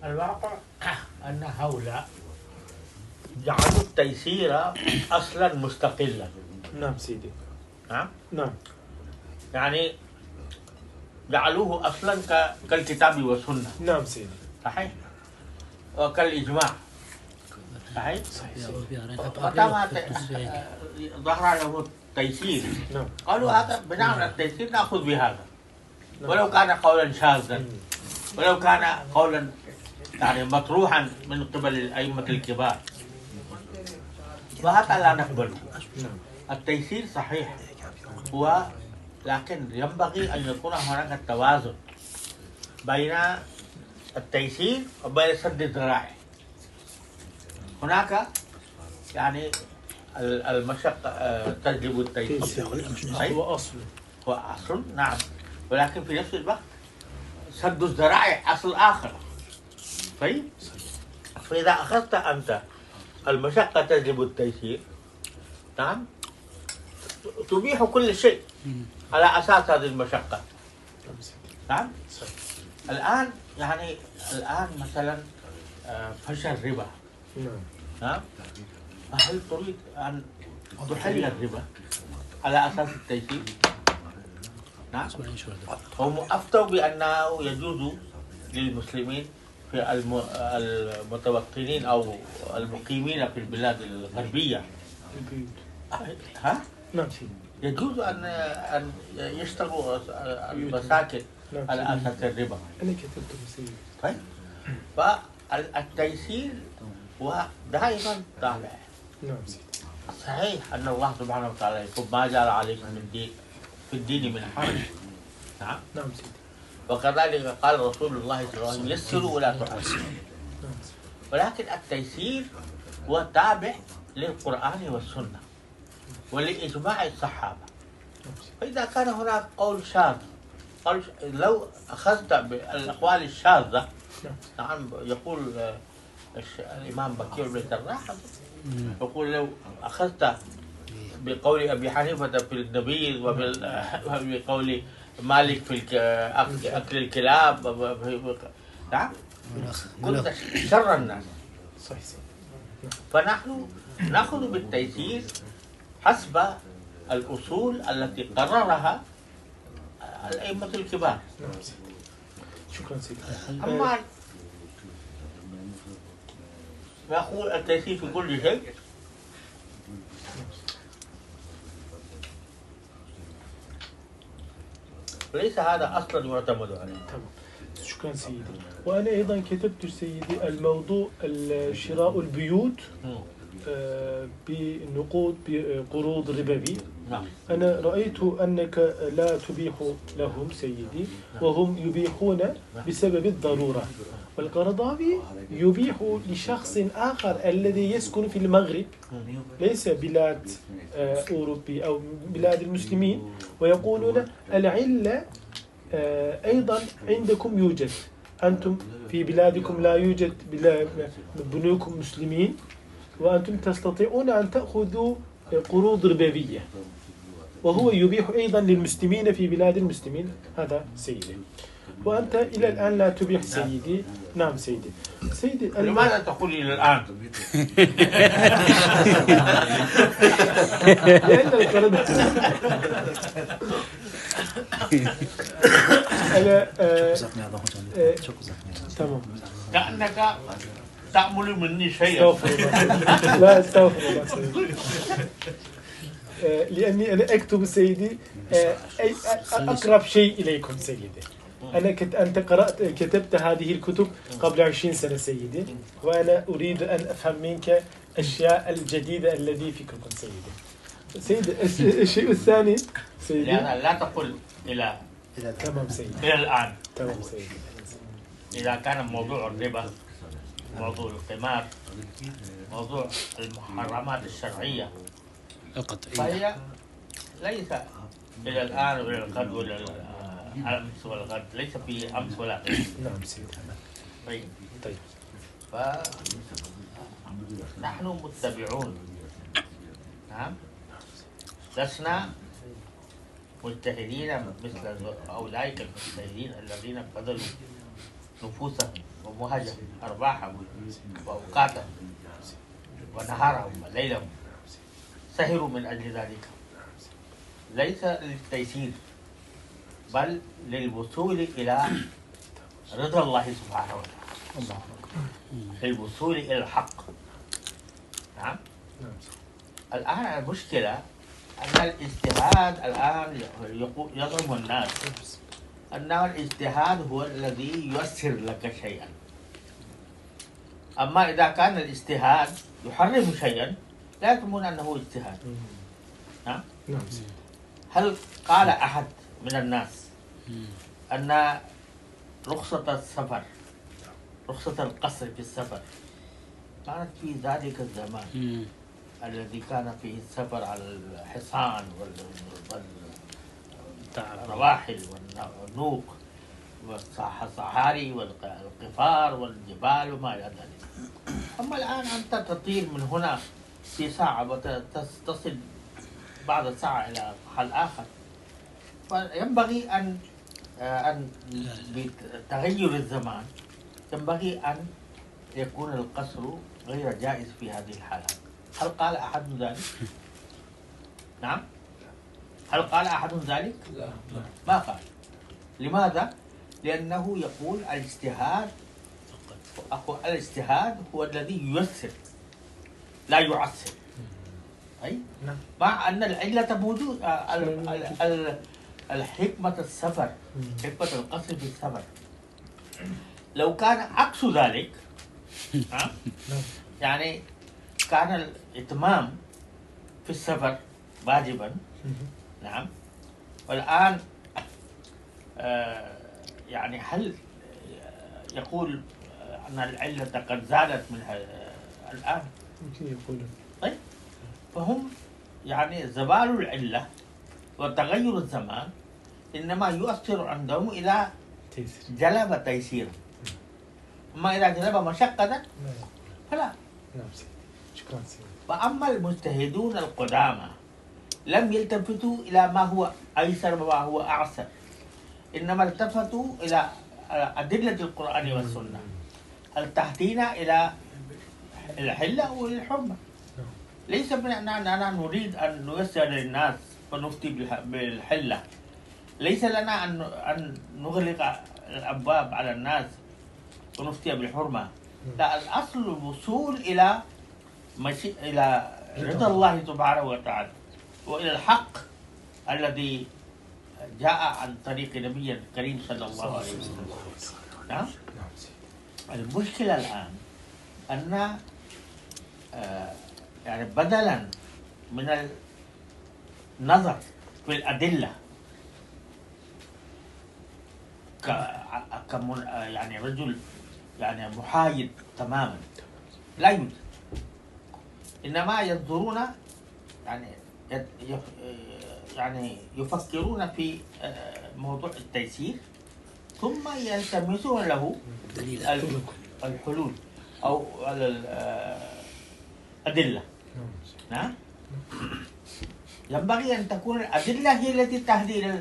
الواقع أن هؤلاء جعلوا التيسير أصلا مستقلا. نعم سيدي. نعم. نعم. يعني جعلوه أصلا كالكتاب والسنة. نعم سيدي. صحيح. وكالإجماع. صحيح. وطبعا ظهر له التيسير. نعم. قالوا هذا بناء على التيسير نأخذ بهذا. ولو كان قولا شاذا، ولو كان قولا يعني مطروحا من قبل الأئمة الكبار، وهذا لا نقبله. التيسير صحيح هو، لكن ينبغي أن يكون هناك توازن بين التيسير وبين سد الذرائع. هناك يعني المشقة تجلب التيسير. هو أصل. هو أصل، نعم، ولكن في نفس الوقت سد الذرائع أصل آخر. طيب، فإذا أخذت أنت المشقة تجلب التيسير، نعم، تبيح كل شيء على أساس هذه المشقة. نعم. الآن يعني مثلا فشل الربا. نعم. هل تريد أن تحل الربا على أساس التيسير؟ نعم. هم أفتوا بأنه يجوز للمسلمين في المتوطنين أو المقيمين في البلاد الغربية نعم. يجوز أن يشتروا المساكن على أساس الربا. أنا كتبت سيدي. طيب، فالتيسير هو دائما طالع. نعم سيدي. صحيح أن الله سبحانه وتعالى يقول ما جعل عليكم من دين في الدين من حرج. نعم. نعم سيدي. وكذلك قال رسول الله صلى الله عليه وسلم يسروا ولا تعسروا. ولكن التيسير هو تابع للقرآن والسنة ولإجماع الصحابة. فإذا كان هناك قول شاذ، لو أخذت بالأقوال الشاذة، نعم، يقول الإمام بكير بن الجراح يقول لو أخذت بقول أبي حنيفة في النبيذ وبقول مالك في أكل الكلاب، نعم، كنت شر الناس. صحيح. فنحن نأخذ بالتيسير حسب الأصول التي قررها الأئمة الكبار. شكرا سيدي. أما نأخذ التيسير في كل شيء، ليس هذا أصلا يعتمد عليه. تمام. شكرا سيدي. وأنا أيضا كتبت سيدي الموضوع شراء البيوت بنقود بقروض ربوي. أنا رأيت أنك لا تبيح لهم سيدي، وهم يبيحون بسبب الضرورة. والقرضاوي يبيح لشخص آخر الذي يسكن في المغرب، ليس بلاد أوروبي أو بلاد المسلمين، ويقولون العلة أيضا عندكم يوجد، أنتم في بلادكم لا يوجد بنوكم مسلمين، وأنتم تستطيعون أن تأخذوا قروض ربوية، وهو يبيح أيضا للمسلمين في بلاد المسلمين. هذا سيدي. وأنت إلى الآن لا تبيح سيدي. نعم سيدي. سيدي، لماذا تقول إلى الآن؟ لأن القرض تمام. كأنك تأمل مني شيئا. لا، استغفر الله. لأني أنا أكتب سيدي أقرب شيء إليكم سيدي. أنت كتبت هذه الكتب قبل 20 سنة سيدي، وأنا أريد أن أفهم منك أشياء الجديدة الذي فيكم سيدي. الشيء الثاني سيدي، لا تقل إلى تمام سيدي. إلى الآن. تمام سيدي. إذا كان موضوع الربا، موضوع القمار، موضوع المحرمات الشرعية القطعية، فهي ليس إلى الآن وإلى الغد وإلى الأمس والغد، ليس في أمس ولا غد. نعم سيدي. طيب. فنحن متبعون. نعم. لسنا مجتهدين مثل أولئك المجتهدين الذين بذلوا نفوسهم ومهجهم أرباحهم وأوقاتهم ونهارهم وليلهم، سهروا من أجل ذلك، ليس للتيسير بل للوصول إلى رضا الله سبحانه وتعالى، للوصول إلى الحق. نعم. الآن المشكلة أن الاجتهاد الآن يظلم الناس، أن الاجتهاد هو الذي ييسر لك شيئا، أما إذا كان الاجتهاد يحرم شيئا لا يفهمون أنه اجتهاد. نعم. هل قال أحد من الناس أن رخصة السفر، رخصة القصر في السفر كانت في ذلك الزمان الذي كان فيه السفر على الحصان والرواحل والنوق والصحاري والقفار والجبال وما إلى ذلك. أما الآن أنت تطير من هنا في ساعة وتصل بعد ساعة إلى محل آخر، فينبغي أن بتغير الزمان ينبغي أن يكون القصر غير جائز في هذه الحالات. هل قال أحد ذلك؟ نعم؟ هل قال أحد ذلك؟ لا. ما قال. لماذا؟ لأنه يقول الاجتهاد هو الذي ييسر لا يعسر. أي؟ مع أن العلة موجودة، الحكمة السفر، حكمة القصر في السفر. لو كان عكس ذلك يعني كان الإتمام في السفر واجبا. نعم. والآن يعني هل يقول أن العلة قد زادت من الآن؟ يمكن يقولون. طيب، فهم يعني زوال العلة وتغير الزمان إنما يؤثر عندهم إلى جلب تيسير، أما إذا جلب مشقة فلا. شكرا سيدي. وأما المجتهدون القدامى لم يلتفتوا إلى ما هو أيسر وما هو أعسر، إنما التفتوا إلى أدلة القرآن والسنة التهدينا إلى الحلة والحرمة. ليس من أننا نريد أن نيسر للناس ونفتي بالحلة، ليس لنا أن نغلق الأبواب على الناس ونفتي بالحرمة، لا، الأصل الوصول إلى رضا الله سبحانه وتعالى وإلى الحق الذي جاء عن طريق نبي الكريم صلى الله عليه وسلم. نعم. المشكلة الآن أن يعني بدلا من النظر في الأدلة يعني رجل يعني محايد تماما لا يوجد، إنما ينظرون يعني يفكرون في موضوع التيسير ثم يلتمسون له الحلول أو الأدلة. نعم. ينبغي أن تكون الأدلة هي التي تهدي